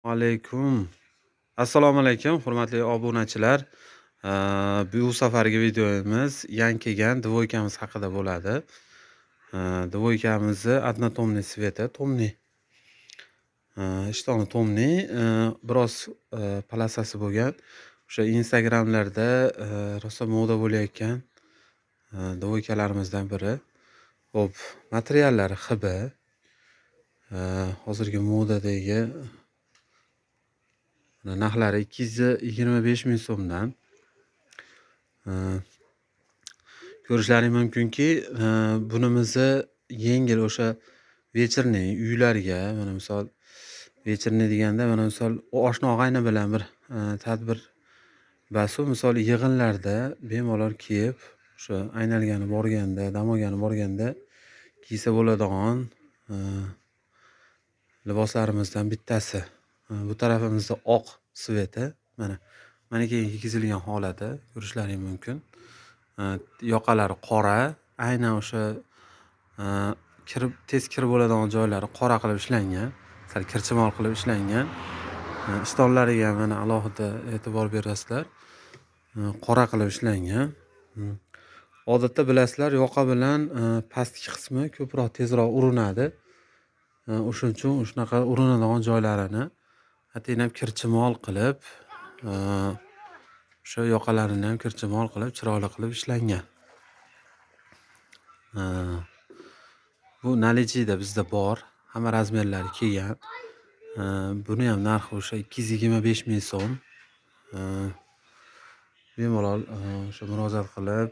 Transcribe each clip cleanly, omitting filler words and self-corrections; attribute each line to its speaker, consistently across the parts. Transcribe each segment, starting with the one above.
Speaker 1: Alaykum. Assalomu alaykum, hurmatli obunachilar. Bu safargi videomiz yangi kelgan dvoykamiz haqida bo'ladi. Dvoykamizni однотомный sveti, tomli. Ishtoni tomli, biroz polosasi bo'lgan. O'sha Instagramlarda rosa moda bo'layotgan dvoykalarimizdan biri. Xo'p, materiallari XB. Hozirgi modadagi narxlari 225 ming so'mdan. Ko'rishlaring mumkinki, bunimizni yengil o'sha вечерний uylarga, mana misol вечерний deganda, mana misol oshna og'ayni bilan bir tadbir basu misol yig'inlarda bemalol kiyib, o'sha aynalgani borganda, dam olgani borganda kiysa bo'ladigan liboslarimizdan bittasi. Bu tarafimizda oq sveti, mana keyin kiygizilgan holati ko'rishlaring mumkin. Yoqalari qora, aynan o'sha tez kirib bo'ladigan joylari qora qilib ishlangan, sal kirchimol qilib ishlangan. Ishtonlariga mana alohida e'tibor berasizlar. Qora qilib ishlangan. Odatda bilasizlar, yoqa bilan pastki qismi ko'proq tezroq urinadi. O'shuning uchun shunaqa urinadigan joylarini ataylab kirchimol qilib, o'sha yoqalarini ham kirchimol qilib, chiroyli qilib ishlangan. Bu наличиеda bizda bor, hamma razmerlari kelgan. Buni ham narxi o'sha 225 ming so'm. Bemalol o'sha murojaat qilib,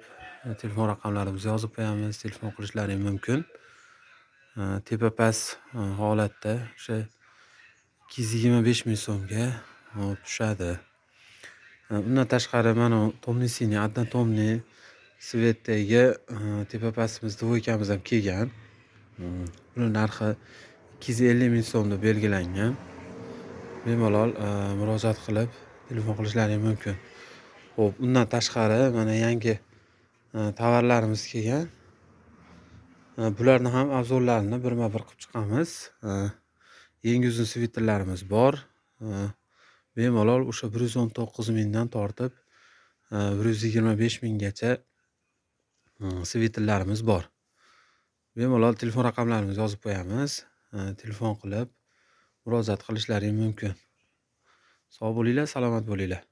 Speaker 1: telefon raqamlarimizni yozib qo'yamiz, telefon qilishlaring mumkin. Tepa-past holatda o'sha 225 ming so'mga tushadi. Undan tashqari mana tomlisini, однотомный svetdagi tepa-pastimiz dvoykamiz ham kelgan. Buni narxi 250 ming so'm deb belgilangan. Bemalol murojaat qilib, telefon qilishlaring mumkin. Xo'p, undan tashqari mana yangi tovarlarimiz kelgan. Bularni ham obzorlarini birma-bir qilib chiqamiz. Yangi uzun sviterlarimiz bor. Bemalol o'sha 119 mingdan tortib 125 minggacha sviterlarimiz bor. Bemalol telefon raqamlarimizni yozib qo'yamiz. Telefon qilib murojaat qilishlaring mumkin. Sog' bo'linglar, salomat bo'linglar.